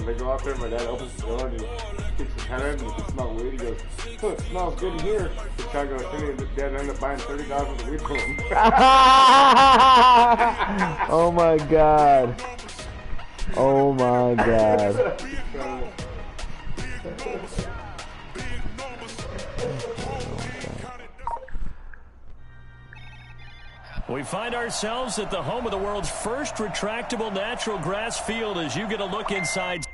And they go out there, my dad opens the door and he kicks his head in and he can smell weed. He goes, oh, it smells good in here. The guy goes, and dad ended up buying $30 worth of weed from him. Oh my God. Oh my God. We find ourselves at the home of the world's first retractable natural grass field as you get a look inside.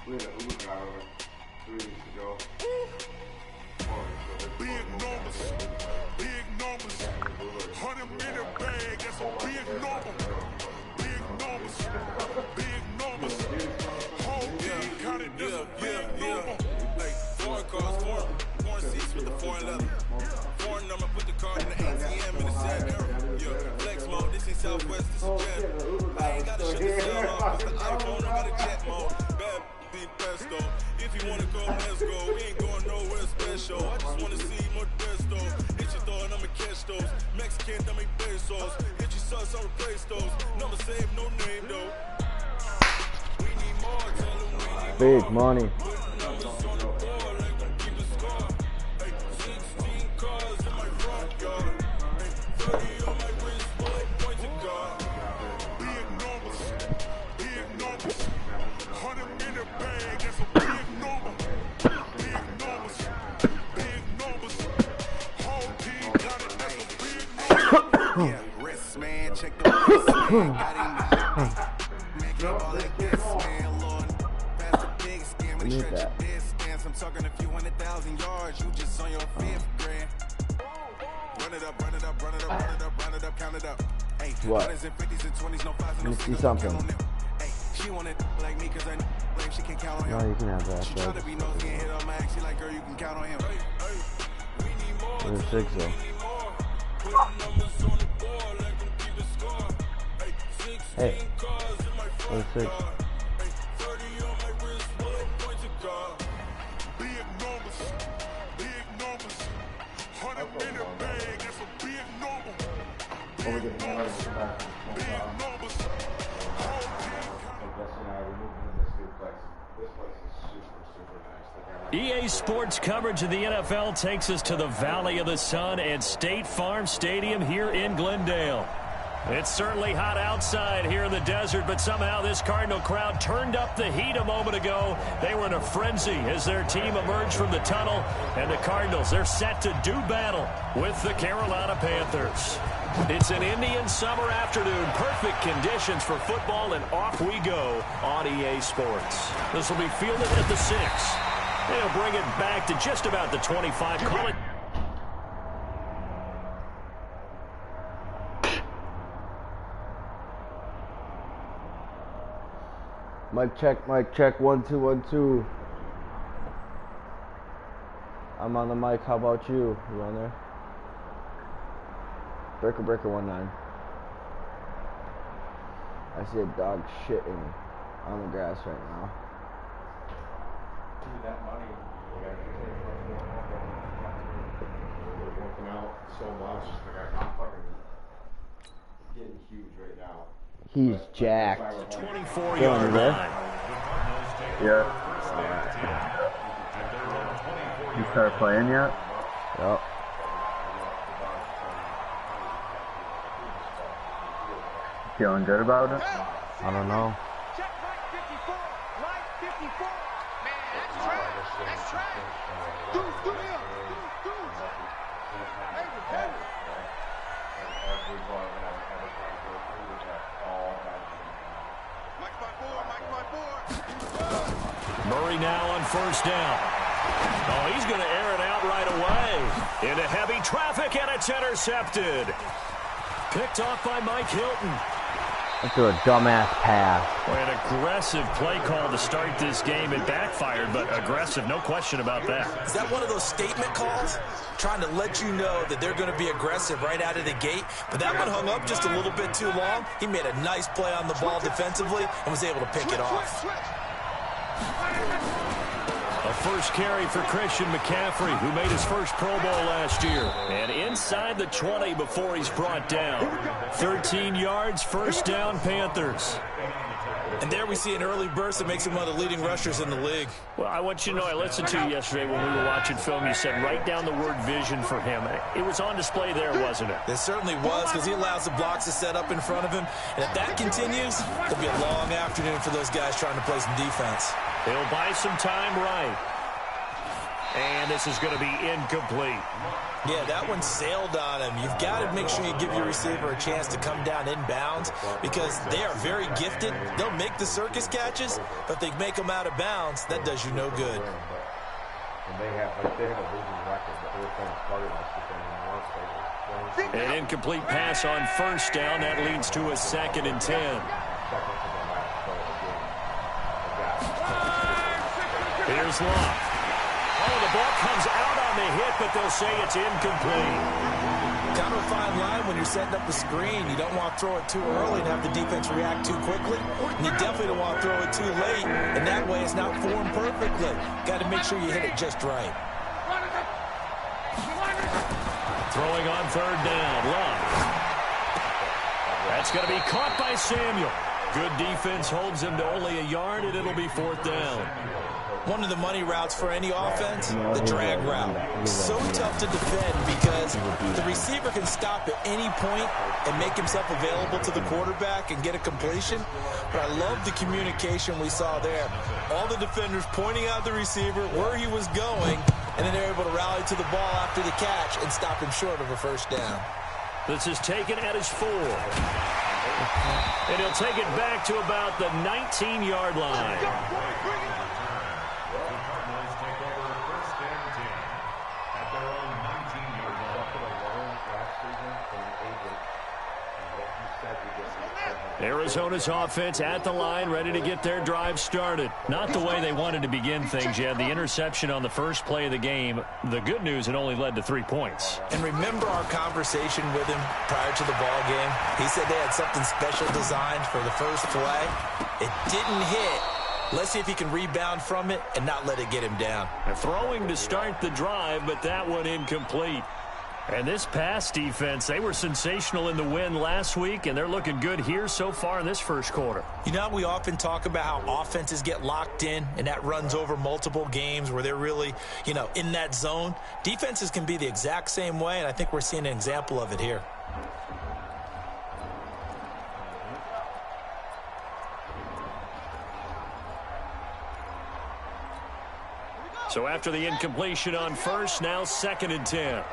We had an Uber driver 3 weeks ago. Big numbers, 100-minute bag, that's a big number. Big numbers, whole team counted, that's a big number. Like, foreign cars, foreign seats with the foreign leather. Foreign number, put the card in the ATM in the sad era. Yo, flex mode, this ain't Southwest, this is Jam. I ain't gotta shut the cell off, it's the iPhone, I got a jet mode. Bad pesto. If you wanna go, let's go. We ain't going nowhere special. I just wanna see more desto. Hit your door and I'ma catch those. Mexican, I make pesos. Hit your sauce, I'll replace those. Number save, no name though. We need more, tell them we need Big money. numbers on the board, like we keep the score. Hey, 16 cars in my front yard. Hey, 30 on my wrist, boy, point to God. Big numbers, 100-minute bag, that's a big number. Big numbers, whole team got it, that's a big number. Yeah, wrist, man, check the wrist, man, got him. Man, keep all like this, man, Lord. Pass the big scan when he stretch your dead stance. I'm talking a few 100,000 yards, you just on your 5th grand. Run it up, run it up, run it up, run it up, run it up, count it up. Hey, What? 100s and 50s and 20s, no 5s and no 6s. Let me see something. Hey, she wanted like me cause I blame she can't count on him. No, you can have that. She try to be nosy and hit on my ex. She like, girl, you can count on him. There's 6 though. Hey, there's 6. Big numbers, 100-minute bag, that's a big number. Big numbers, whole team. EA Sports coverage of the NFL takes us to the Valley of the Sun and State Farm Stadium here in Glendale. It's certainly hot outside here in the desert, but somehow this Cardinal crowd turned up the heat a moment ago. They were in a frenzy as their team emerged from the tunnel, and the Cardinals, they're set to do battle with the Carolina Panthers. It's an Indian summer afternoon, perfect conditions for football, and off we go on EA Sports. This will be fielded at the 6. They'll bring it back to just about the 25. Call it. Mic check, 1 2 1 2. I'm on the mic. How about you? You on there? Breaker 19. I see a dog shitting on the grass right now. That money, we're working out so much. Like, I'm fucking getting huge right now. He's jacked. 24-yard line. Yeah. You started playing yet? Yep. Feeling good about it? I don't know. Check right 54. Right 54. Man, that's trash. That's trash. Do him. Do. Hey. Mike's my boy. Murray now on first down. Oh, he's going to air it out right away. Into heavy traffic, and it's intercepted. Picked off by Mike Hilton. Into a dumbass pass. Boy, an aggressive play call to start this game. It backfired, but aggressive, no question about that. Is that one of those statement calls? Trying to let you know that they're going to be aggressive right out of the gate. But that one hung up just a little bit too long. He made a nice play on the ball defensively and was able to pick it off. A first carry for Christian McCaffrey, who made his first Pro Bowl last year. And inside the 20 before he's brought down. 13 yards, first down, Panthers. And there we see an early burst that makes him one of the leading rushers in the league. Well, I want you to know, I listened to you yesterday when we were watching film. You said write down the word vision for him. It was on display there, wasn't it? It certainly was, because he allows the blocks to set up in front of him. And if that continues, it'll be a long afternoon for those guys trying to play some defense. He'll buy some time right. And this is going to be incomplete. Yeah, that one sailed on him. You've got to make sure you give your receiver a chance to come down inbounds, because they are very gifted. They'll make the circus catches, but if they make them out of bounds, that does you no good. An incomplete pass on first down. That leads to a 2nd and 10. Here's Locke. Oh, the ball comes out on the hit, but they'll say it's incomplete. Kind of a fine line when you're setting up a screen. You don't want to throw it too early and have the defense react too quickly. And you definitely don't want to throw it too late, and that way it's not formed perfectly. Got to make sure you hit it just right. Throwing on 3rd down, Love. That's going to be caught by Samuel. Good defense holds him to only a yard, and it'll be 4th down. One of the money routes for any offense, the drag route. So tough to defend because the receiver can stop at any point and make himself available to the quarterback and get a completion. But I love the communication we saw there. All the defenders pointing out the receiver, where he was going, and then they're able to rally to the ball after the catch and stop him short of a first down. This is taken at his 4. And he'll take it back to about the 19-yard line. Arizona's offense at the line, ready to get their drive started. Not the way they wanted to begin things. You had the interception on the first play of the game. The good news, it only led to 3 points. And remember our conversation with him prior to the ball game? He said they had something special designed for the first play. It didn't hit. Let's see if he can rebound from it and not let it get him down. They're throwing to start the drive, but that one incomplete. And this pass defense, they were sensational in the win last week, and they're looking good here so far in this first quarter. You know, we often talk about how offenses get locked in, and that runs over multiple games where they're really, in that zone. Defenses can be the exact same way, and I think we're seeing an example of it here. So after the incompletion on first, now 2nd and 10.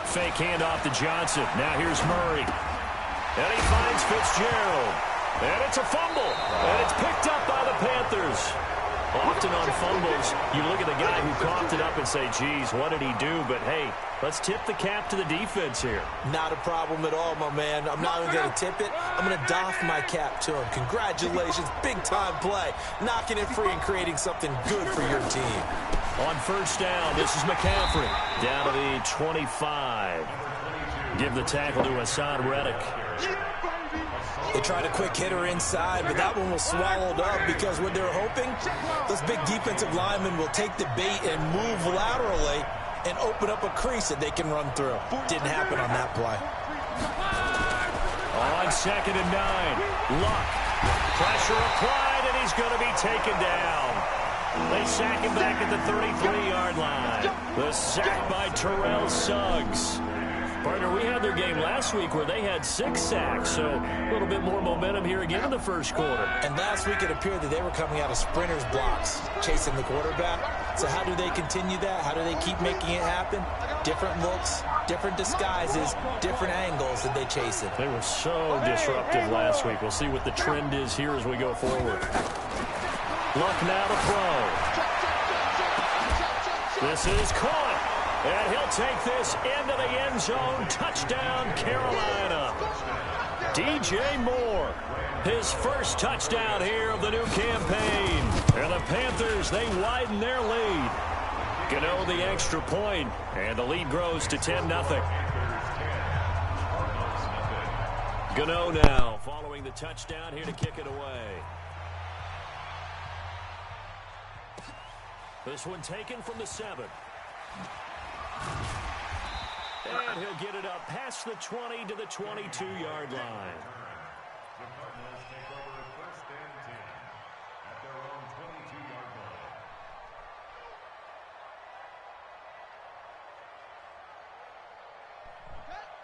Fake handoff to Johnson. Now here's Murray. And he finds Fitzgerald. And it's a fumble. And it's picked up by the Panthers. Often on fumbles, you look at the guy who coughed it up and say, geez, what did he do? But, hey, let's tip the cap to the defense here. Not a problem at all, my man. I'm not even going to tip it. I'm going to doff my cap to him. Congratulations. Big-time play. Knocking it free and creating something good for your team. On first down, this is McCaffrey. Down to the 25. Give the tackle to Hassan Reddick. They tried a quick hitter inside, but that one was swallowed up because what they're hoping, those big defensive linemen will take the bait and move laterally and open up a crease that they can run through. Didn't happen on that play. On 2nd and 9, Luck. Pressure applied, and he's going to be taken down. They sack him back at the 33-yard line. The sack by Terrell Suggs. Partner, we had their game last week where they had 6 sacks, so a little bit more momentum here again in the first quarter. And last week it appeared that they were coming out of sprinters blocks, chasing the quarterback. So how do they continue that? How do they keep making it happen? Different looks, different disguises, different angles that they chase it. They were so disruptive last week. We'll see what the trend is here as we go forward. Luck now to throw. This is caught. And he'll take this into the end zone. Touchdown, Carolina. DJ Moore, his first touchdown here of the new campaign. And the Panthers, they widen their lead. Gano the extra point, and the lead grows to 10-0. Gano now following the touchdown here to kick it away. This one taken from the 7. And he'll get it up past the 20 to the 22-yard line. The Cardinals take over 1st and 10 at their own 22-yard line.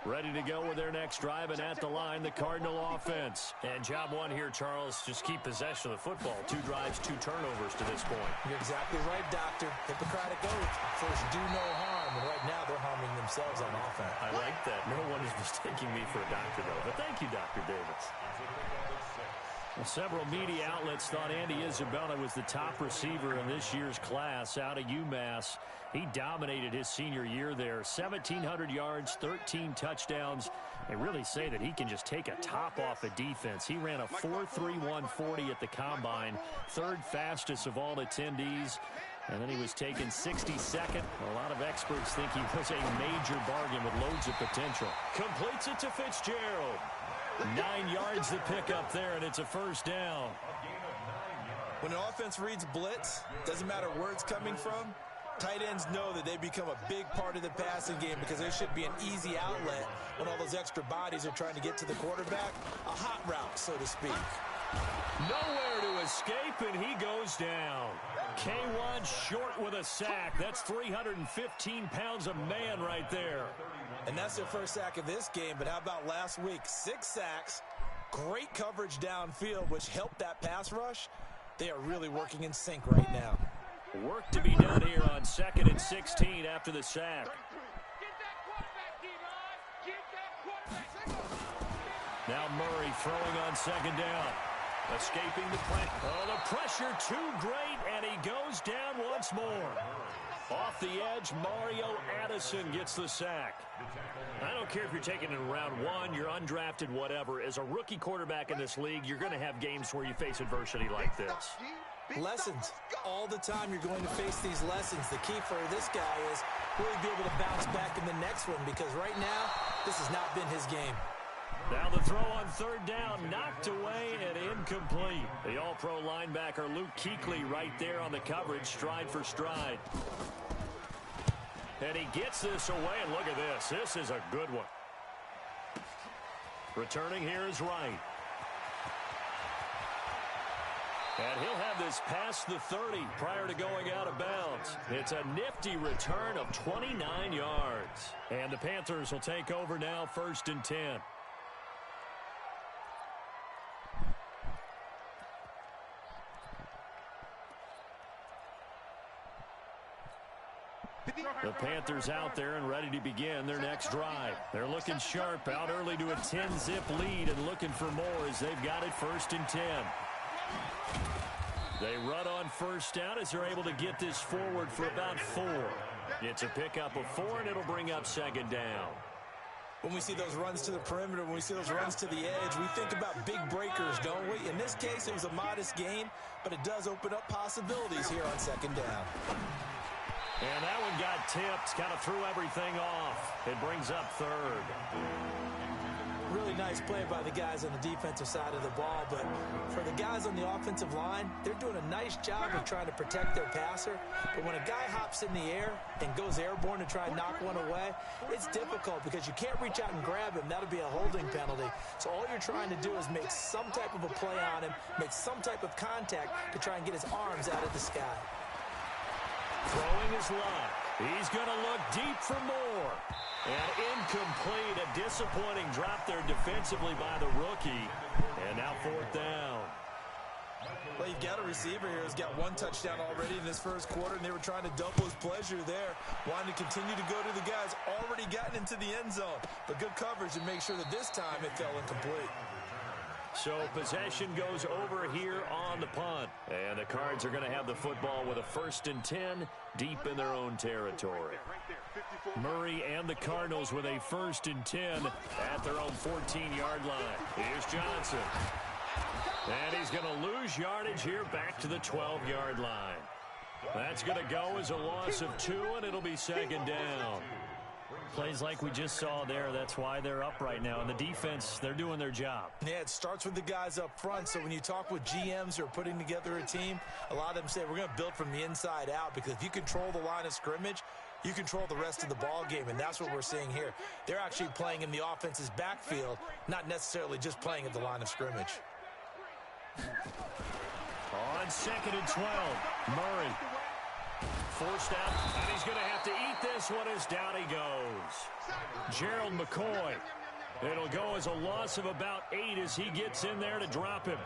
Ready to go with their next drive, and at the line, the Cardinal offense. And job one here, Charles, just keep possession of the football. 2 drives, 2 turnovers to this point. You're exactly right, Doctor. Hippocratic oath. First, do no harm. And right now, they're harming themselves on offense. I like that. No one is mistaking me for a doctor, though. But thank you, Dr. Davis. Well, several media outlets thought Andy Isabella was the top receiver in this year's class out of UMass. He dominated his senior year there. 1,700 yards, 13 touchdowns. They really say that he can just take a top off a defense. He ran a 4.3140 at the Combine, 3rd fastest of all attendees. And then he was taken 62nd. A lot of experts think he was a major bargain with loads of potential. Completes it to Fitzgerald. 9 yards to pick up there, and it's a 1st down. When an offense reads blitz, doesn't matter where it's coming from, tight ends know that they become a big part of the passing game because there should be an easy outlet when all those extra bodies are trying to get to the quarterback. A hot route, so to speak. Nowhere to escape, and he goes down. K1 short with a sack. That's 315 pounds of man right there. And that's their 1st sack of this game, but how about last week? 6 sacks, great coverage downfield, which helped that pass rush. They are really working in sync right now. Work to be done here on 2nd and 16 after the sack. Now Murray throwing on 2nd down. Escaping the play. Oh, the pressure too great, and he goes down once more. Off the edge, Mario Addison gets the sack. I don't care if you're taking it in round 1, you're undrafted, whatever. As a rookie quarterback in this league, you're going to have games where you face adversity like this. Lessons. All the time you're going to face these lessons. The key for this guy is really be able to bounce back in the next one because right now, this has not been his game. Now the throw on 3rd down, knocked away and incomplete. The all-pro linebacker Luke Kuechly right there on the coverage, stride for stride. And he gets this away, and look at this. This is a good one. Returning here is Wright. And he'll have this past the 30 prior to going out of bounds. It's a nifty return of 29 yards. And the Panthers will take over now, 1st and 10. The Panthers out there and ready to begin their next drive. They're looking sharp, out early to a 10-zip lead and looking for more as they've got it 1st and 10. They run on 1st down as they're able to get this forward for about 4. It's a pickup of 4, and it'll bring up 2nd down. When we see those runs to the perimeter, when we see those runs to the edge, we think about big breakers, don't we? In this case, it was a modest gain, but it does open up possibilities here on 2nd down. And that one got tipped, kind of threw everything off. It brings up 3rd. Really nice play by the guys on the defensive side of the ball, but for the guys on the offensive line, they're doing a nice job of trying to protect their passer. But when a guy hops in the air and goes airborne to try and knock one away, it's difficult because you can't reach out and grab him. That'll be a holding penalty. So all you're trying to do is make some type of a play on him, make some type of contact to try and get his arms out of the sky. Throwing his luck. He's going to look deep for more. And incomplete. A disappointing drop there defensively by the rookie. And now 4th down. Well, you've got a receiver here who's got 1 touchdown already in this 1st quarter, and they were trying to double his pleasure there. Wanting to continue to go to the guys already gotten into the end zone. But good coverage to make sure that this time it fell incomplete. So possession goes over here on the punt. And the Cards are going to have the football with a 1st and 10 deep in their own territory. Murray and the Cardinals with a 1st and 10 at their own 14-yard line. Here's Johnson. And he's going to lose yardage here back to the 12-yard line. That's going to go as a loss of 2, and it'll be 2nd down. Plays like we just saw there. That's why they're up right now. And the defense, they're doing their job. Yeah, it starts with the guys up front. So when you talk with GMs who are putting together a team, a lot of them say we're going to build from the inside out, because if you control the line of scrimmage, you control the rest of the ball game, and that's what we're seeing here. They're actually playing in the offense's backfield, not necessarily just playing at the line of scrimmage. On 2nd and 12, Murray. Forced out, and he's going to have to eat this one as down he goes. Gerald McCoy. It'll go as a loss of about 8 as he gets in there to drop him.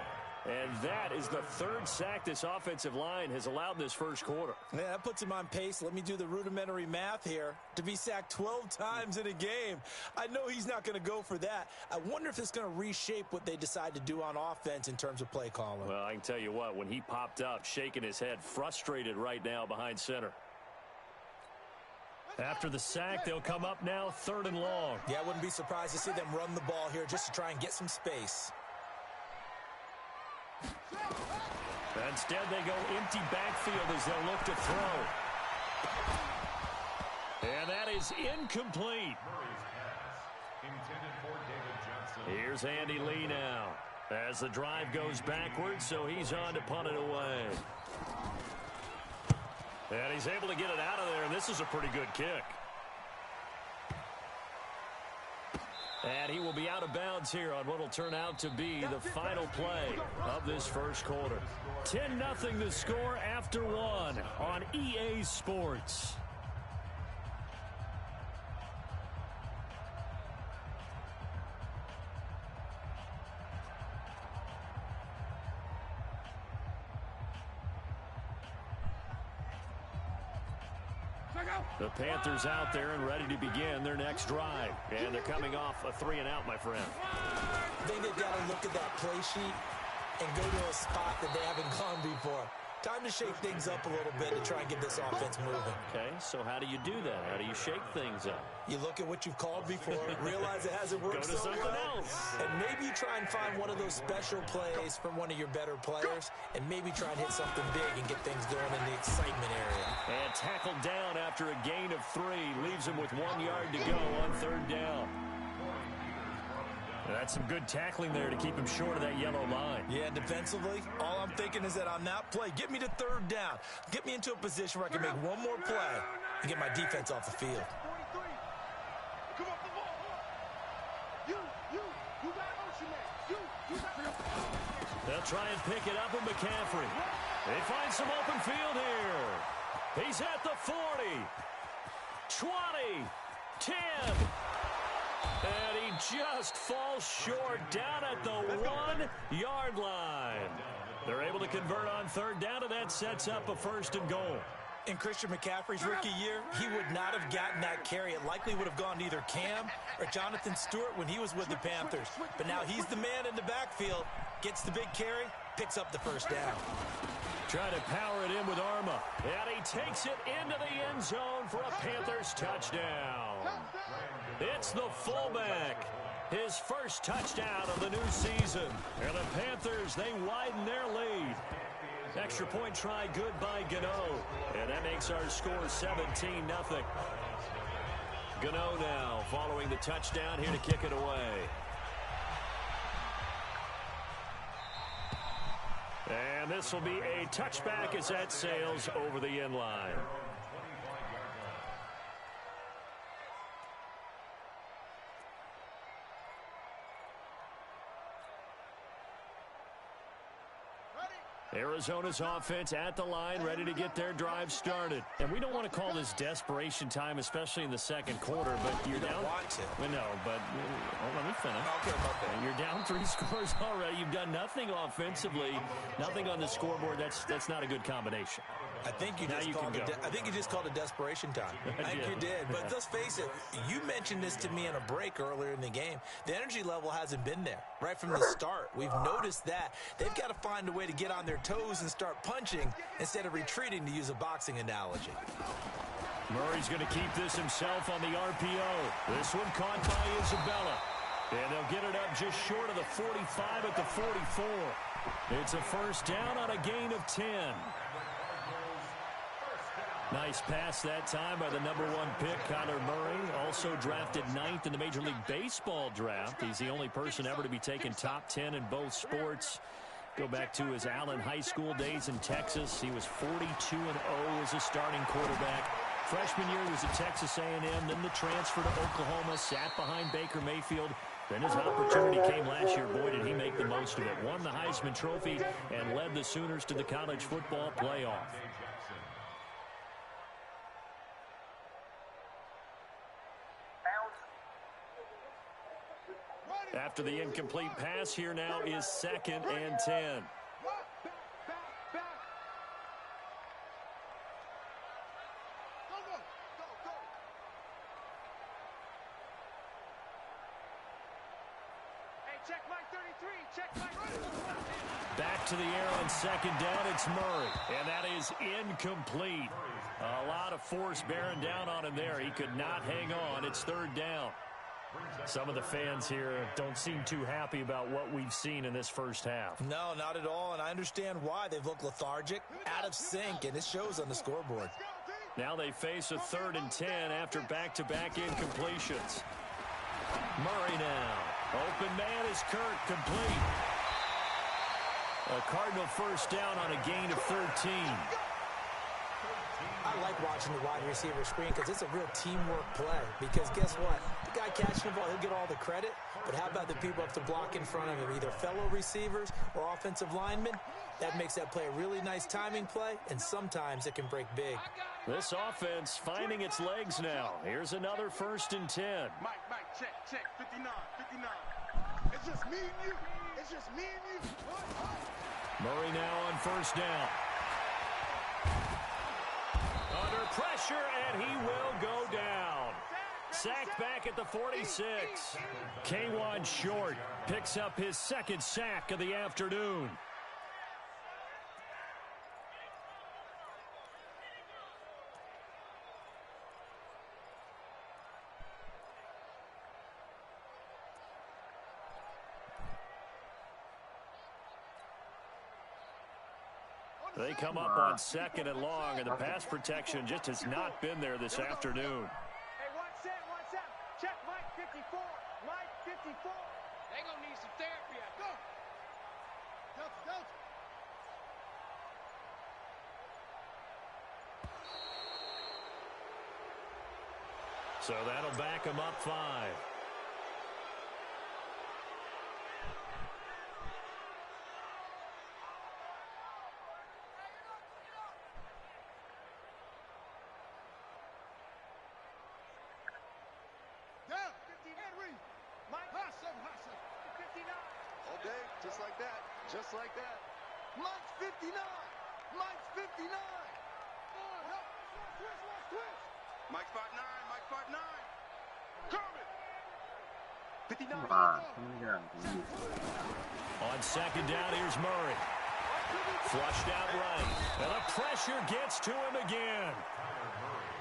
And that is the 3rd sack this offensive line has allowed this first quarter. Yeah, that puts him on pace. Let me do the rudimentary math here. To be sacked 12 times in a game, I know he's not going to go for that. I wonder if it's going to reshape what they decide to do on offense in terms of play calling. Well, I can tell you what, when he popped up, shaking his head, frustrated right now behind center. After the sack, they'll come up now 3rd and long. Yeah, I wouldn't be surprised to see them run the ball here just to try and get some space. Instead, they go empty backfield as they'll look to throw. And that is incomplete. Here's Andy Lee now as the drive goes backwards, so he's on to punt it away. And he's able to get it out of there, and this is a pretty good kick. And he will be out of bounds here on what will turn out to be the final play of this first quarter. 10-0 the score after 1 on EA Sports. The Panthers out there and ready to begin their next drive. And they're coming off a 3-and-out, my friend. I think they've got to look at that play sheet and go to a spot that they haven't gone before. Time to shake things up a little bit to try and get this offense moving. Okay, so how do you do that? How do you shake things up? You look at what you've called before, realize it hasn't worked Go to so something well, else. and maybe you try and find one of those special plays from one of your better players, and maybe try and hit something big and get things going in the excitement area. And tackled down after a gain of 3. Leaves him with 1 yard to go on 3rd down. That's some good tackling there to keep him short of that yellow line. Yeah, defensively, all I'm thinking is that on that play, get me to 3rd down. Get me into a position where I can make one more play and get my defense off the field. Come up the ball. You got motion, man. You got. They'll try and pick it up with McCaffrey. They find some open field here. He's at the 40, 20, 10. And he just falls short down at the 1 yard line. They're able to convert on 3rd down, and that sets up a 1st and goal. In Christian McCaffrey's rookie year, he would not have gotten that carry. It likely would have gone to either Cam or Jonathan Stewart when he was with the Panthers. But now he's the man in the backfield, gets the big carry, picks up the 1st down. Trying to power it in with Arma. And he takes it into the end zone for a Panthers touchdown. It's the fullback. His first touchdown of the new season. And the Panthers, they widen their lead. Extra point try good by Gano. And that makes our score 17-0. Gano now following the touchdown here to kick it away. And this will be a touchback as that sails over the end line. Arizona's offense at the line, ready to get their drive started. And we don't want to call this desperation time, especially in the second quarter, but you're down. Want to. Well, no, but let me finish. Okay. You're down 3 scores already. You've done nothing offensively, nothing on the scoreboard. That's not a good combination. I think you just called it desperation time. I think you did. But let's face it, you mentioned this to me in a break earlier in the game. The energy level hasn't been there right from the start. We've noticed that. They've got to find a way to get on their toes and start punching instead of retreating, to use a boxing analogy. Murray's going to keep this himself on the RPO. This one caught by Isabella. And they'll get it up just short of the 45 at the 44. It's a 1st down on a gain of 10. Nice pass that time by the #1 pick, Kyler Murray. Also drafted 9th in the Major League Baseball draft. He's the only person ever to be taken top 10 in both sports. Go back to his Allen High School days in Texas. He was 42-0 as a starting quarterback. Freshman year he was at Texas A&M, then the transfer to Oklahoma, sat behind Baker Mayfield. Then his opportunity came last year. Boy, did he make the most of it. Won the Heisman Trophy and led the Sooners to the college football playoff. After the incomplete pass, here now is 2nd and 10. Back to the air on 2nd down. It's Murray, and that is incomplete. A lot of force bearing down on him there. He could not hang on. It's 3rd down. Some of the fans here don't seem too happy about what we've seen in this first half. No, not at all, and I understand why. They've looked lethargic, out of sync, and it shows on the scoreboard. Now they face a 3rd and 10 after back-to-back incompletions. Murray now. Open man is Kirk, complete. A Cardinal first down on a gain of 13. I like watching the wide receiver screen because it's a real teamwork play. Because guess what? The guy catching the ball, he'll get all the credit. But how about the people up to block in front of him, either fellow receivers or offensive linemen? That makes that play a really nice timing play, and sometimes it can break big. This offense finding its legs now. Here's another 1st and 10. Mike, check, 59. It's just me and you. It's just me and you. Murray now on 1st down. Under pressure, and he will go down. Sacked back at the 46. K'Wan Short picks up his 2nd sack of the afternoon. They come up on 2nd and long, and the pass protection just has not been there this afternoon. Hey, one set. Check Mike 54. Mike 54. They gonna need some therapy. Go. Delta. So that'll back him up 5. Just like that. Mike's 59. Mike's 59. Switch. Mike 5'9. Kermit. 59. On 2nd down, here's Murray. Flushed out right. And the pressure gets to him again.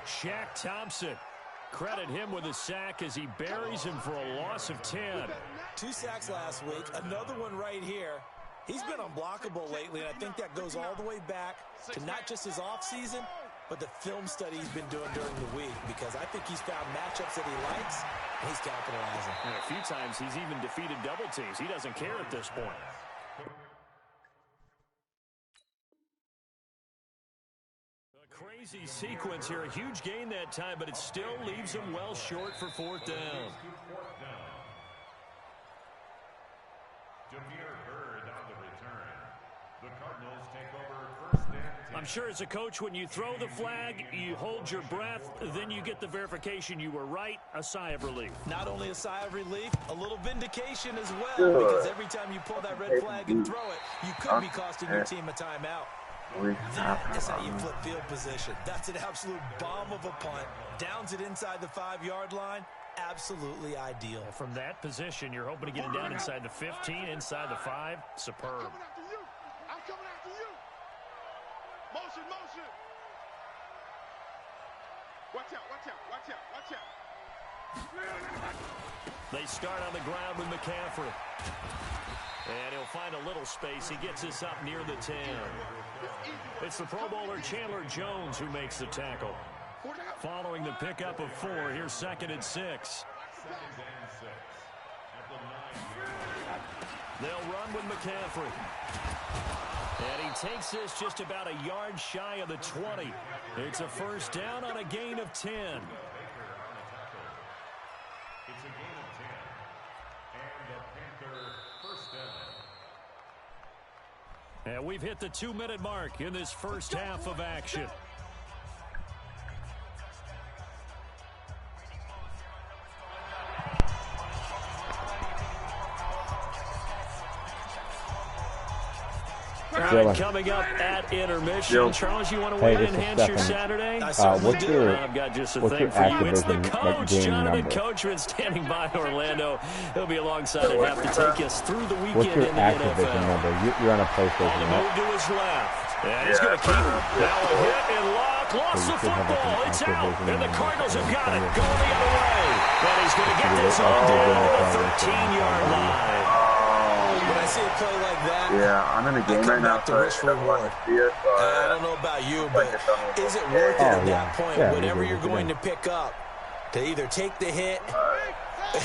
Shaq Thompson. Credit him with a sack as he buries him for a loss of 10. 2 sacks last week. Another one right here. He's been unblockable lately, and I think that goes all the way back to not just his offseason, but the film study he's been doing during the week, because I think he's found matchups that he likes, and he's capitalizing. And a few times he's even defeated double teams. He doesn't care at this point. A crazy sequence here. A huge gain that time, but it still leaves him well short for 4th down. I'm sure as a coach, when you throw the flag, you hold your breath, then you get the verification you were right, a sigh of relief. Not only a sigh of relief, a little vindication as well, because every time you pull that red flag and throw it, you could be costing your team a timeout. That is how you flip field position. That's an absolute bomb of a punt. Downs it inside the 5-yard line. Absolutely ideal. From that position, you're hoping to get it down inside the 15, inside the 5. Superb. I'm coming after you. Motion. Watch out. They start on the ground with McCaffrey. And he'll find a little space. He gets us up near the 10. It's the Pro Bowler Chandler Jones who makes the tackle. Following the pickup of 4, here's 2nd and 6. They'll run with McCaffrey. And he takes this just about a yard shy of the 20. It's a first down on a gain of 10. It's a gain of 10. And the Panther first down. And we've hit the 2-minute mark in this first half of action. All right, coming up at intermission. Charles, you want to weigh in and enhance your Saturday? I've got just a thing for you. It's the coach, Jonathan Coachman, standing by in Orlando. He'll be alongside and have to take us through the weekend in the NFL. Number? You're on a PlayStation. On the move to his left. And he's going to keep it. Now a hit and lock. Lost the football. It's out. And the Cardinals have got it. Going the other way. And he's going to get this on down to the 13-yard line. When I see a play like that, yeah, I'm in a game right now, so I don't know about you, but is it worth it at that point, whatever you're going to pick up, to either take the hit,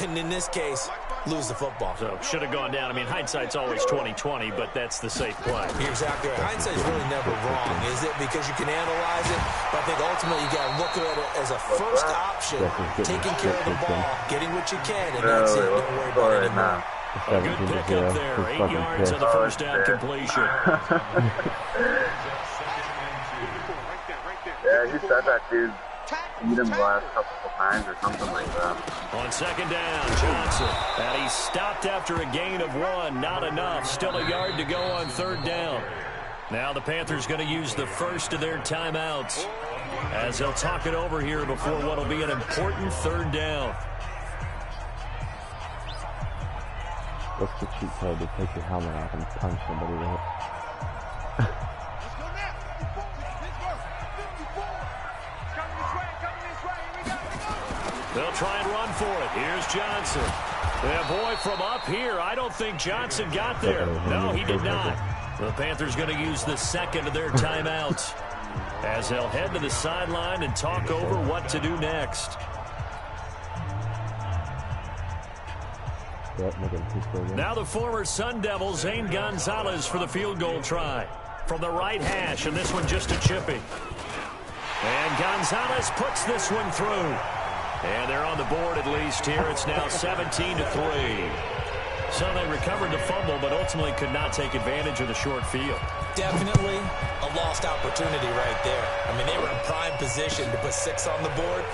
and in this case, lose the football? So should have gone down. I mean, hindsight's always 20/20, but that's the safe play. You're exactly right. Hindsight's really never wrong, is it? Because you can analyze it, but I think ultimately you got to look at it as a first option, taking care of the ball, getting what you can, and that's it. Don't worry about it anymore. A good pickup there. 8 yards on the first down completion. Yeah, he said that, dude. Beat him the last couple of times or something like that. On 2nd down, Johnson. And he stopped after a gain of 1. Not enough. Still a yard to go on 3rd down. Now the Panthers going to use the first of their timeouts as they'll talk it over here before what will be an important 3rd down. What's the cheat code to take your helmet off and punch somebody with it? They'll try and run for it. Here's Johnson. Yeah, boy, from up here, I don't think Johnson got there. No, he did not. The Panthers going to use the 2nd of their timeouts as they'll head to the sideline and talk over what to do next. Now the former Sun Devil, Zane Gonzalez, for the field goal try. From the right hash, and this one just a chippy. And Gonzalez puts this one through. And they're on the board at least here. It's now 17-3. So they recovered the fumble, but ultimately could not take advantage of the short field. Definitely a lost opportunity right there. I mean, they were in prime position to put 6 on the board.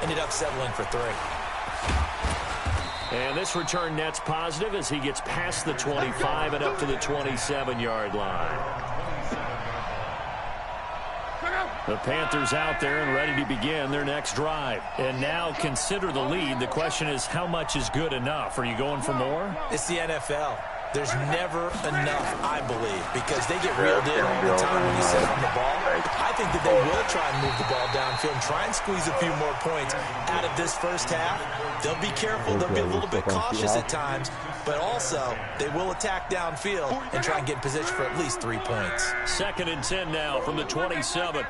Ended up settling for 3. And this return net's positive as he gets past the 25 and up to the 27-yard line. The Panthers out there and ready to begin their next drive. And now consider the lead. The question is, how much is good enough? Are you going for more? It's the NFL. There's never enough, I believe, because they get reeled in all the time when you sit on the ball. I think that they will try and move the ball downfield and try and squeeze a few more points out of this first half. They'll be careful. They'll be a little bit cautious at times, but also they will attack downfield and try and get in position for at least 3 points. 2nd and 10 now from the 27.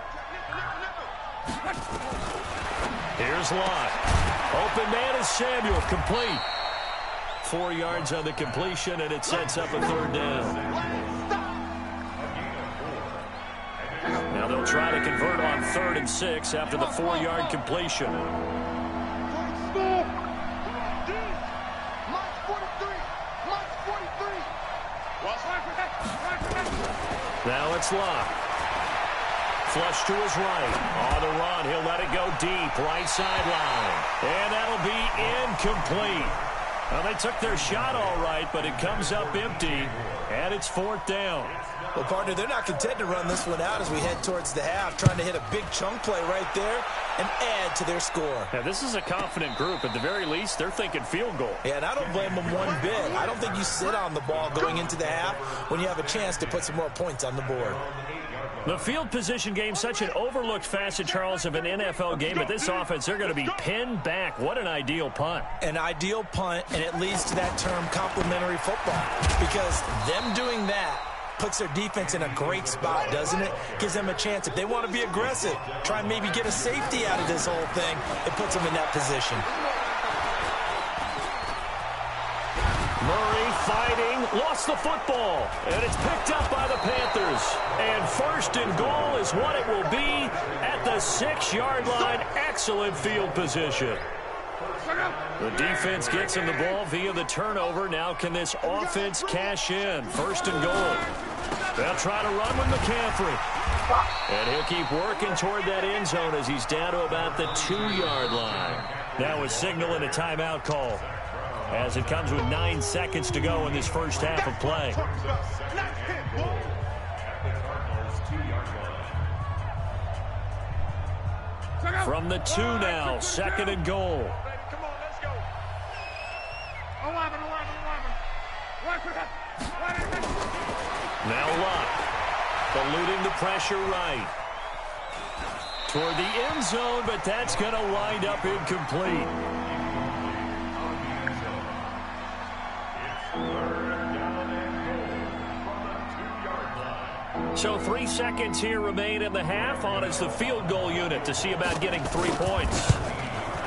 Here's Lott. Open man is Samuel, complete. 4 yards on the completion, and it sets up a 3rd down. Now they'll try to convert on 3rd and 6 after the 4-yard completion. Now it's Lott. Flush to his right. On the run, he'll let it go deep. Right sideline. And that'll be incomplete. Well, they took their shot all right, but it comes up empty, and it's 4th down. Well, partner, they're not content to run this one out as we head towards the half, trying to hit a big chunk play right there and add to their score. Yeah, this is a confident group. At the very least, they're thinking field goal. Yeah, and I don't blame them one bit. I don't think you sit on the ball going into the half when you have a chance to put some more points on the board. The field position game, such an overlooked facet, Charles, of an NFL game, but this offense, they're going to be pinned back. What an ideal punt. An ideal punt, and it leads to that term complementary football, because them doing that puts their defense in a great spot, doesn't it? Gives them a chance. If they want to be aggressive, try and maybe get a safety out of this whole thing, it puts them in that position. Murray fighting, lost the football, and it's picked up by the Panthers. And first and goal is what it will be at the 6-yard line. Excellent field position. The defense gets him the ball via the turnover. Now can this offense cash in? First and goal. They'll try to run with McCaffrey. And he'll keep working toward that end zone as he's down to about the 2-yard line. Now a signal and a timeout call, as it comes with 9 seconds to go in this first half of play. From the 2 now, second and goal. Come on, let's go. 11. Work with it. Now Luck, eluding the pressure right. Toward the end zone, but that's going to wind up incomplete. So 3 seconds here remain in the half. On is the field goal unit to see about getting 3 points.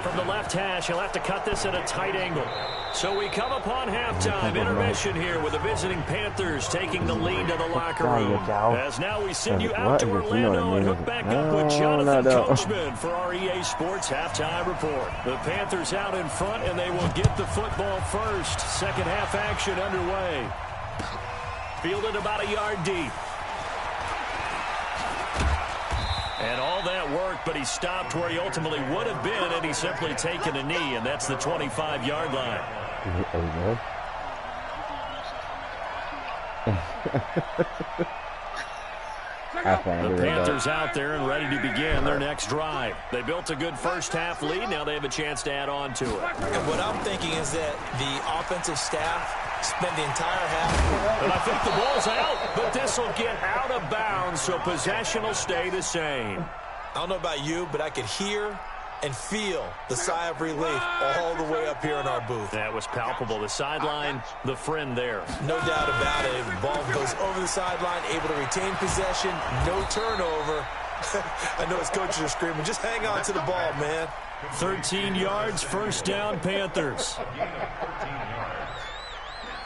From the left hash, he'll have to cut this at a tight angle. So we come upon halftime. Intermission here with the visiting Panthers taking the lead to the locker room. As now we send you out to Orlando and hook back up with Jonathan Coachman for our EA Sports Halftime Report. The Panthers out in front, and they will get the football first. Second half action underway. Fielded about a yard deep. And all that worked, but he stopped where he ultimately would have been, and he's simply taken a knee, and that's the 25-yard line. The Panthers out there and ready to begin their next drive. They built a good first-half lead. Now they have a chance to add on to it. And what I'm thinking is that the offensive staff spent the entire half. And I think the ball's out, but this will get out of bounds, so possession will stay the same. I don't know about you, but I could hear and feel the sigh of relief all the way up here in our booth. That was palpable. The sideline, the friend there. No doubt about it. The ball goes over the sideline, able to retain possession, no turnover. I know his coaches are screaming, just hang on to the ball, man. 13 yards, first down, Panthers.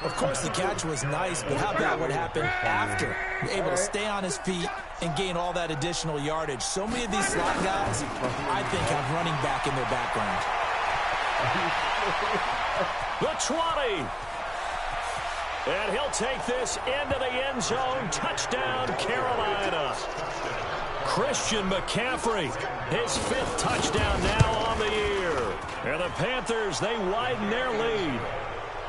Of course, the catch was nice, but how about what happened after? Able to stay on his feet and gain all that additional yardage. So many of these slot guys, I think, have running back in their background. The 20. And he'll take this into the end zone. Touchdown, Carolina. Christian McCaffrey, his 5th touchdown now on the year. And the Panthers, they widen their lead.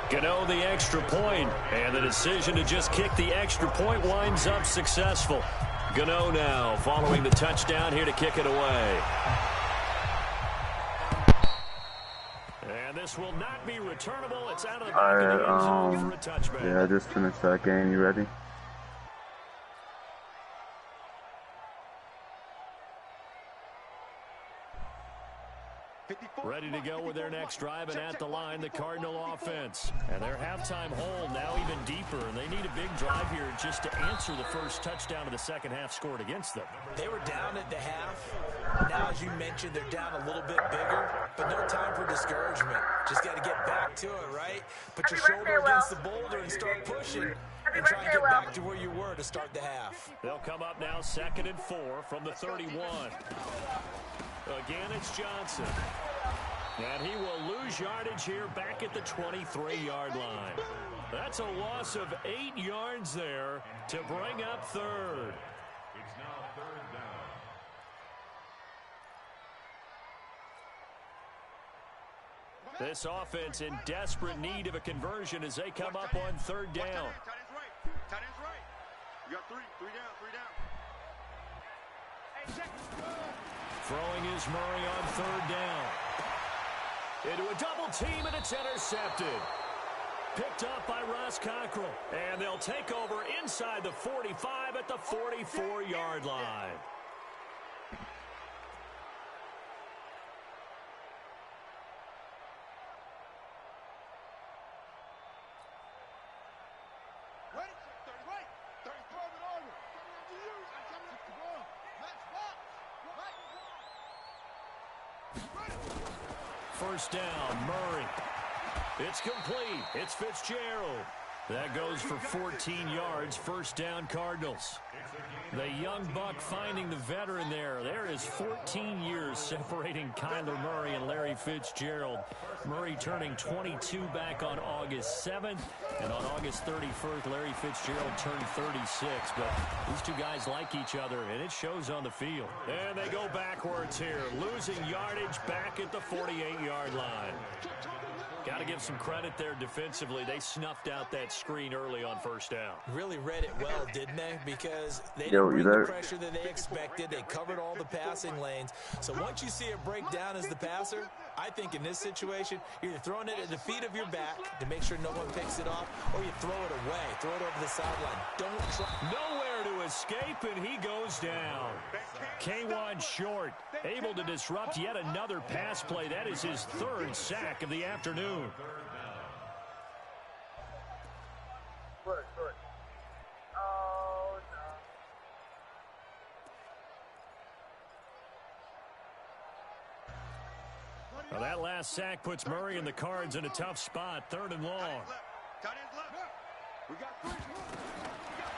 Gano the extra point, and the decision to just kick the extra point winds up successful. Gano now following the touchdown here to kick it away. And this will not be returnable. It's out of the back of the end zone for a touchback. Yeah, I just finished that game. You ready? Ready to go with their next drive, and at the line, the Cardinal offense. And their halftime hold now even deeper, and they need a big drive here just to answer the first touchdown of the second half scored against them. They were down at the half. Now, as you mentioned, they're down a little bit bigger, but no time for discouragement. Just got to get back to it, right? Put your shoulder against the boulder and start pushing, and try and get back to where you were to start the half. They'll come up now 2nd and 4 from the 31. Again, it's Johnson. And he will lose yardage here back at the 23-yard line. That's a loss of 8 yards there to bring up 3rd. It's now 3rd down. This offense in desperate need of a conversion as they come up on 3rd down. Tight end's right. Tight end's right. You got 3 down, 3 down. Hey, check. Throwing is Murray on 3rd down. Into a double team, and it's intercepted. Picked up by Ross Cockrell. And they'll take over inside the 45 at at the 44-yard line. First down, Murray. It's complete. It's Fitzgerald. That goes for 14 yards. First down, Cardinals. The young buck finding the veteran there. There is 14 years separating Kyler Murray and Larry Fitzgerald. Murray turning 22 back on August 7th. And on August 31st, Larry Fitzgerald turned 36. But these two guys like each other, and it shows on the field. And they go backwards here, losing yardage back at the 48-yard line. Got to give some credit there defensively. They snuffed out that screen early on first down. Really read it well, didn't they? Because they didn't bring the pressure that they expected. They covered all the passing lanes. So once you see it break down as the passer, I think in this situation, you're either throwing it at the feet of your back to make sure no one picks it off, or you throw it away. Throw it over the sideline. Don't try. Nowhere to escape, and he goes down. K1 short, able to disrupt yet another pass play. That is his third sack of the afternoon. Oh, no. Well, that last sack puts Murray and the Cards in a tough spot. Third and long.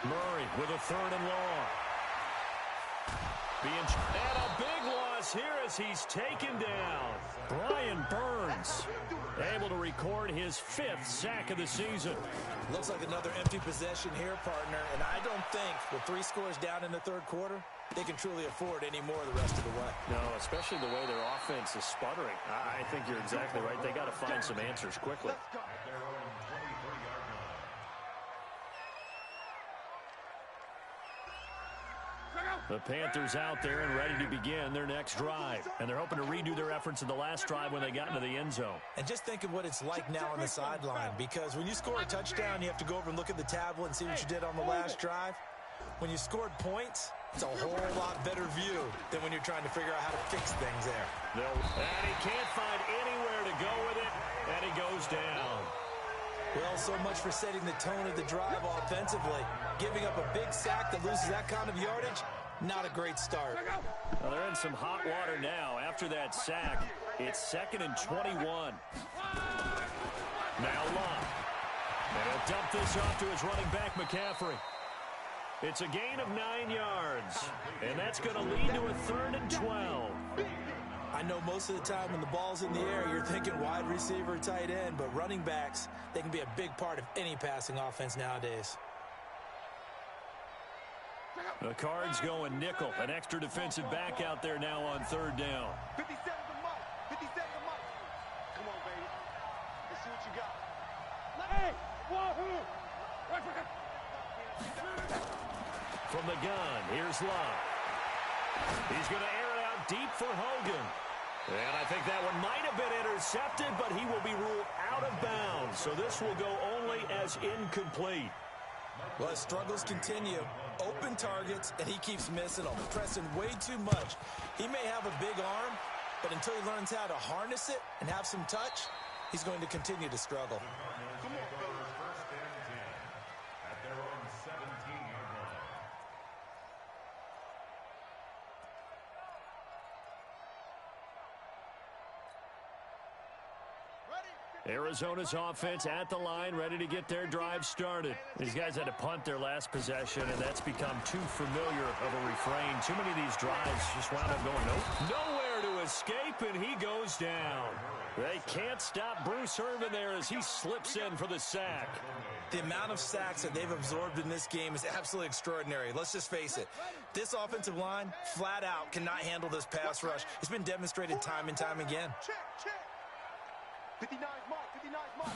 Murray with a third and long. And a big loss here as he's taken down. Brian Burns able to record his 5th sack of the season. Looks like another empty possession here, partner. And I don't think with 3 scores down in the third quarter, they can truly afford any more the rest of the way. No, especially the way their offense is sputtering. I think you're exactly right. They got to find some answers quickly. The Panthers out there and ready to begin their next drive. And they're hoping to redo their efforts in the last drive when they got into the end zone. And just think of what it's like now on the sideline. Because when you score a touchdown, you have to go over and look at the tablet and see what you did on the last drive. When you scored points, it's a whole lot better view than when you're trying to figure out how to fix things there. And he can't find anywhere to go with it, and he goes down. Well, so much for setting the tone of the drive offensively. Giving up a big sack that loses that kind of yardage, not a great start. Well, they're in some hot water now. After that sack, it's 2nd and 21. Now Lott. And he'll dump this off to his running back, McCaffrey. It's a gain of 9 yards. And that's going to lead to a 3rd and 12. I know most of the time when the ball's in the air, you're thinking wide receiver, tight end, but running backs, they can be a big part of any passing offense nowadays. The Cards going nickel. An extra defensive back out there now on 3rd down. 57 to Mike. 57 to Mike. Come on, baby. Let's see what you got. Hey! Wahoo! From the gun, here's Lott. He's going to air it out deep for Hogan. And I think that one might have been intercepted, but he will be ruled out of bounds. So this will go only as incomplete. Well, his struggles continue. Open targets, and he keeps missing them, pressing way too much. He may have a big arm, but until he learns how to harness it and have some touch, he's going to continue to struggle. Come on, fellas. First and 10 at their own 17-yard line. Arizona's offense at the line, ready to get their drive started. These guys had to punt their last possession, and that's become too familiar of a refrain. Too many of these drives just wound up going nowhere to escape, and he goes down. They can't stop Bruce Irvin there as he slips in for the sack. The amount of sacks that they've absorbed in this game is absolutely extraordinary. Let's just face it. This offensive line, flat out, cannot handle this pass rush. It's been demonstrated time and time again. Check. 59's Mike. 59's Mike.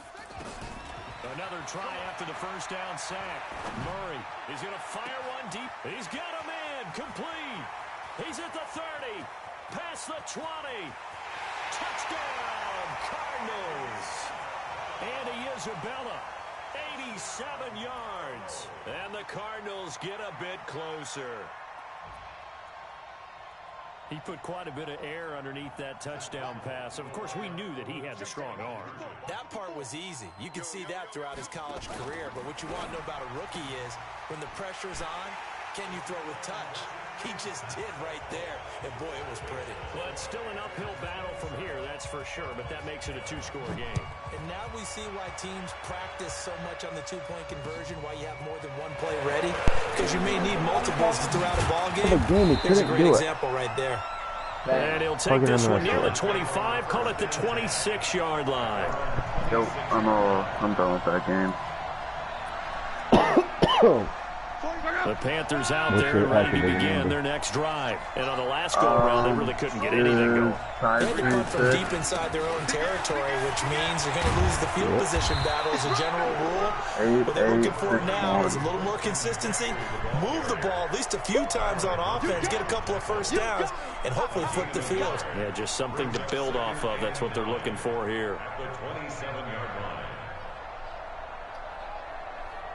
Another try after the first down sack. Murray, he's going to fire one deep. He's got a man, complete. He's at the 30, past the 20. Touchdown, Cardinals. Andy Isabella 87 yards. And the Cardinals get a bit closer. He put quite a bit of air underneath that touchdown pass. Of course, we knew that he had the strong arm. That part was easy. You can see that throughout his college career. But what you want to know about a rookie is when the pressure's on, can you throw with touch? He just did right there. And, boy, it was pretty. Well, it's still an uphill battle from here, that's for sure. But that makes it a two-score game. And now we see why teams practice so much on the two-point conversion, why you have more than one play ready. Because you may need multiples to throw out a ball game. There's a great example right there. And he'll take this one near the 25, call it the 26-yard line. Yo, I'm done with that game. The Panthers out there ready to begin their next drive. And on the last go-around, they really couldn't get anything going. They had to punt from deep inside their own territory, which means they're going to lose the field position battle as a general rule. What they're looking for now is a little more consistency, move the ball at least a few times on offense, get a couple of first downs, and hopefully flip the field. Yeah, just something to build off of. That's what they're looking for here. At the 27-yard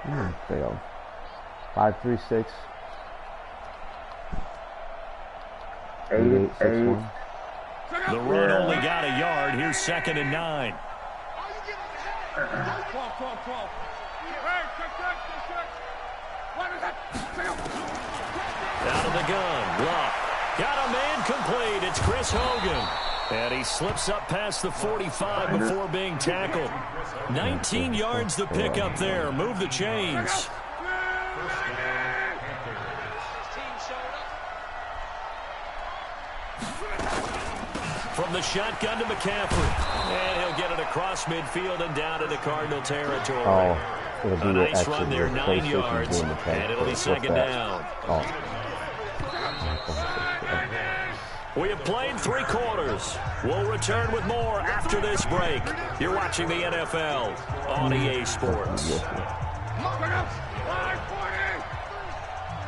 line. Failed. 5-3-6. 8-8-6-1. The run only got a yard. Here's 2nd and 9. Out of the gun. Luck. Got a man complete. It's Chris Hogan. And he slips up past the 45 before being tackled. 19 yards the pick up there. Move the chains. From the shotgun to McCaffrey. And he'll get it across midfield and down into Cardinal territory. A nice run there, 9 yards. And it'll be 2nd down. We have played 3 quarters. We'll return with more after this break. You're watching the NFL on EA Sports.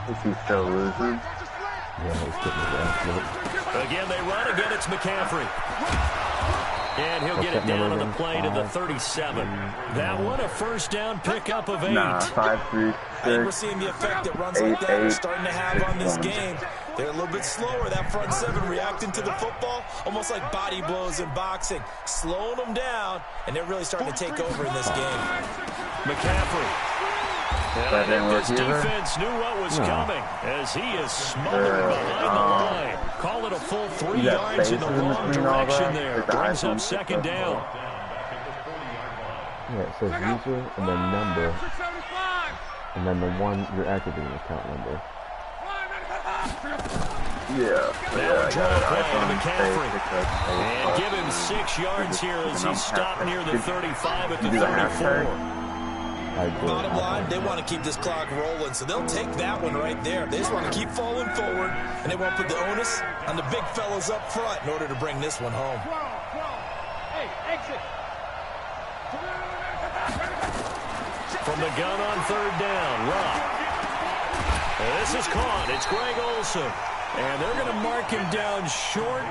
Is he still losing? Yeah, he's getting his ass whipped. Again, they run. Again, it's McCaffrey. And he'll get it down on the play to the 37. That one, a first down pickup of 8. Nah, 5-3-6. I think we're seeing the effect that runs like that are starting to have on this game. They're a little bit slower. That front 7 reacting to the football, almost like body blows in boxing. Slowing them down, and they're really starting to take over in this game. McCaffrey. And I think this defense knew what was coming as he is smothered behind the line. Call it a full 3 yards in the wrong direction there. Brings up 2nd down. Yeah, it says user and then number. And then the one you're activating account number. Now draw play to McCaffrey. And give him 6 yards here as he's stopped near the 35 at the 34. Bottom line, they want to keep this clock rolling, so they'll take that one right there. They just want to keep falling forward, and they won't put the onus on the big fellas up front in order to bring this one home. Hey, exit. From the gun on 3rd down, Rock. This is caught. It's Greg Olsen. And they're going to mark him down short,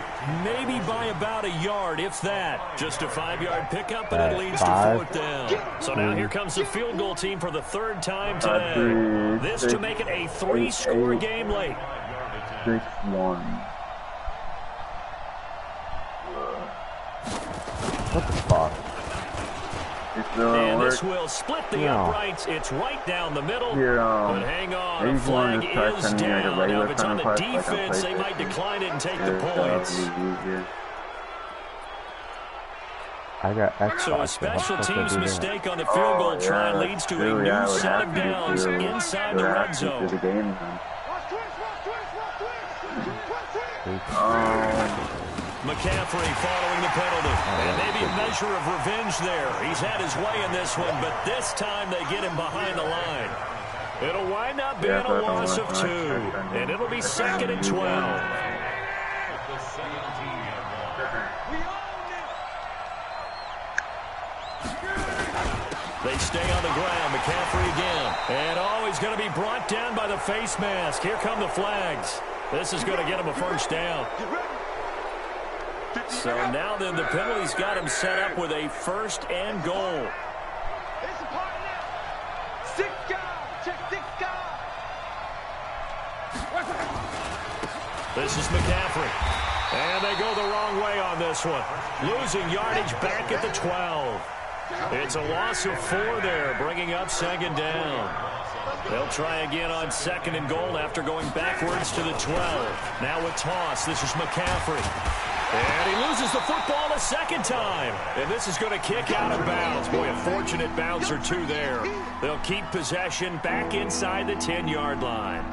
maybe by about a yard, if that. Just a 5-yard pickup, and it leads to 4th down. So now here comes the field goal team for the 3rd time today. This to make it a 3-score game late. 6-1. What the fuck? And this will split the uprights. It's right down the middle. But hang on, a flag is down. Now, if it's on the defense, they might decline it and take the points. So a special teams mistake on the field goal try leads to a new set of downs inside the red zone. McCaffrey following the penalty. And maybe a measure of revenge there. He's had his way in this one, but this time they get him behind the line. It'll wind up being a loss of 2, and it'll be 2nd and 12. They stay on the ground. McCaffrey again. And he's going to be brought down by the face mask. Here come the flags. This is going to get him a first down. So now then the penalty's got him set up with a 1st and goal. This is McCaffrey. And they go the wrong way on this one. Losing yardage back at the 12. It's a loss of 4 there, bringing up second down. They'll try again on second and goal after going backwards to the 12. Now with toss, this is McCaffrey. And he loses the football a second time. And this is going to kick out of bounds. Boy, a fortunate bounce or two there. They'll keep possession back inside the 10-yard line.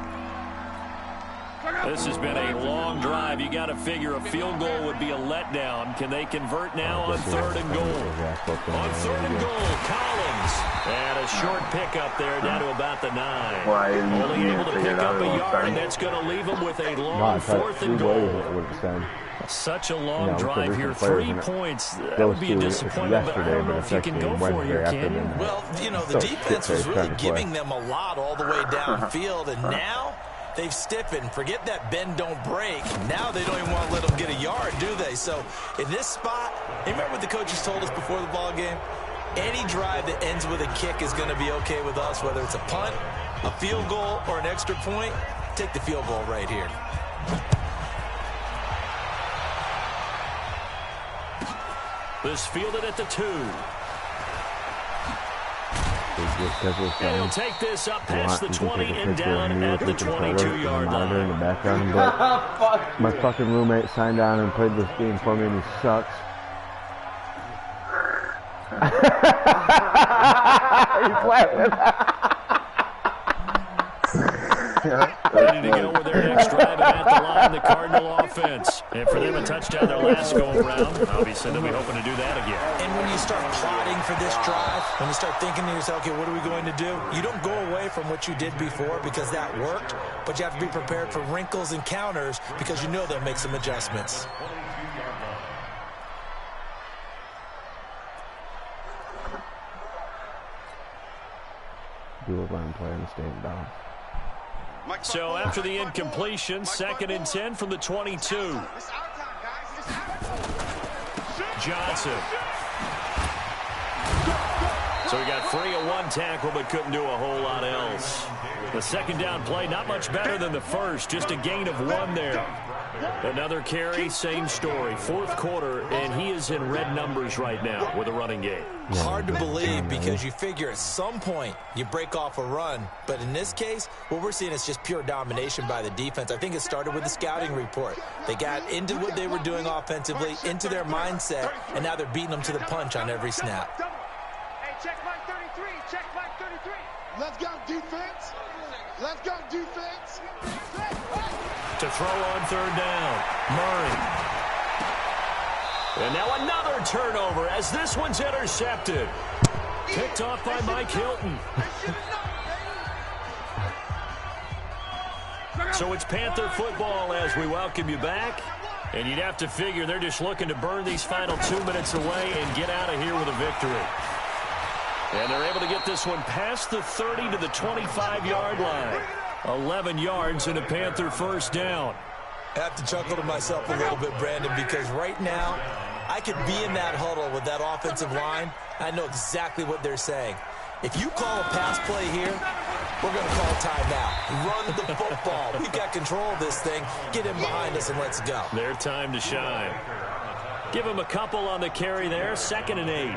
This has been a long drive. You got to figure a field goal would be a letdown. Can they convert now on third and goal? On third and goal, Collins. And a short pickup there down to about the 9. Only able to pick up a yard, and that's going to leave them with a long fourth and goal. Such a long drive here. 3 points. That would be a disappointment, but I don't know if you can go for it here, can you? Well, you know, the defense was really giving them a lot all the way downfield, and now they've stiffened. Forget that bend, don't break. Now they don't even want to let them get a yard, do they? So in this spot, remember what the coaches told us before the ball game? Any drive that ends with a kick is going to be okay with us, whether it's a punt, a field goal, or an extra point. Take the field goal right here. This fielded at the 2. And he'll take this up past the 20 and down at the 22-yard line. In the background, but my fucking roommate signed on and played this game for me, and he sucks. He's laughing. Ready to go with their next drive at the line, the Cardinal offense. And for them, a touchdown their last go-around. Obviously, they'll be hoping to do that again. And when you start plotting for this drive, when you start thinking to yourself, okay, what are we going to do? You don't go away from what you did before because that worked, but you have to be prepared for wrinkles and counters because you know they'll make some adjustments. Do a run play and stay down. So after the incompletion, 2nd and 10 from the 22. Johnson. So he got free of 1 tackle but couldn't do a whole lot else. The second down play, not much better than the first, just a gain of 1 there. Another carry, same story. 4th quarter, and he is in red numbers right now with a running game. Hard to believe because you figure at some point you break off a run. But in this case, what we're seeing is just pure domination by the defense. I think it started with the scouting report. They got into what they were doing offensively, into their mindset, and now they're beating them to the punch on every snap. Hey, check line 33. Check line 33. Let's go, defense. Let's go, defense. To throw on 3rd down, Murray. And now another turnover as this one's intercepted. Picked off by Mike Hilton. So it's Panther football as we welcome you back. And you'd have to figure they're just looking to burn these final 2 minutes away and get out of here with a victory. And they're able to get this one past the 30 to the 25-yard line. 11 yards and a Panther first down. I have to chuckle to myself a little bit, Brandon, because right now I could be in that huddle with that offensive line. I know exactly what they're saying. If you call a pass play here, we're going to call timeout. Run the football. We've got control of this thing. Get him behind us and let's go. Their time to shine. Give him a couple on the carry there. 2nd and 8.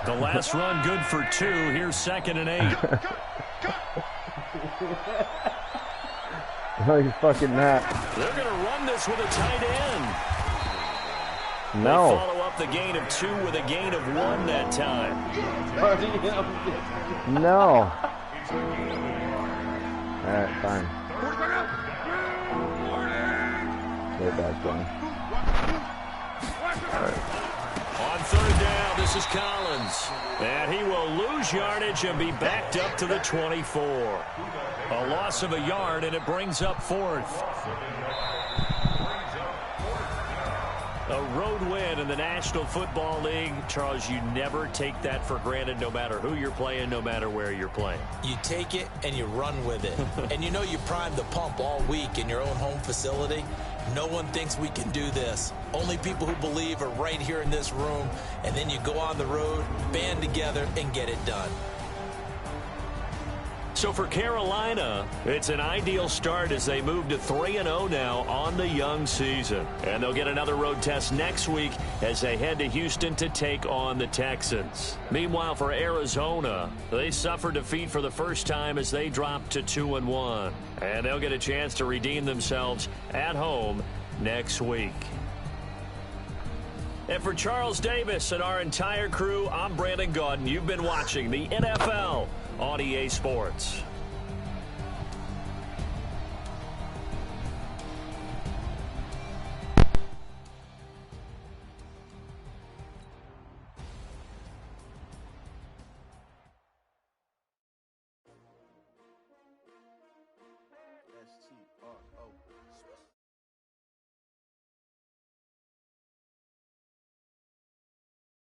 The last run good for 2. Here's 2nd and 8. No, he's fucking not. They're going to run this with a tight end. No. They follow up the gain of 2 with a gain of 1 that time. No. All right, fine. Way back then. All right. On 3rd down, this is Collins. And he will lose yardage and be backed up to the 24. A loss of a yard, and it brings up 4th. A road win in the National Football League. Charles, you never take that for granted no matter who you're playing, no matter where you're playing. You take it and you run with it. And you know you primed the pump all week in your own home facility. No one thinks we can do this. Only people who believe are right here in this room. And then you go on the road, band together, and get it done. So for Carolina, it's an ideal start as they move to 3-0 now on the young season. And they'll get another road test next week as they head to Houston to take on the Texans. Meanwhile, for Arizona, they suffered defeat for the first time as they dropped to 2-1. And they'll get a chance to redeem themselves at home next week. And for Charles Davis and our entire crew, I'm Brandon Gaudin. You've been watching the NFL on EA Sports.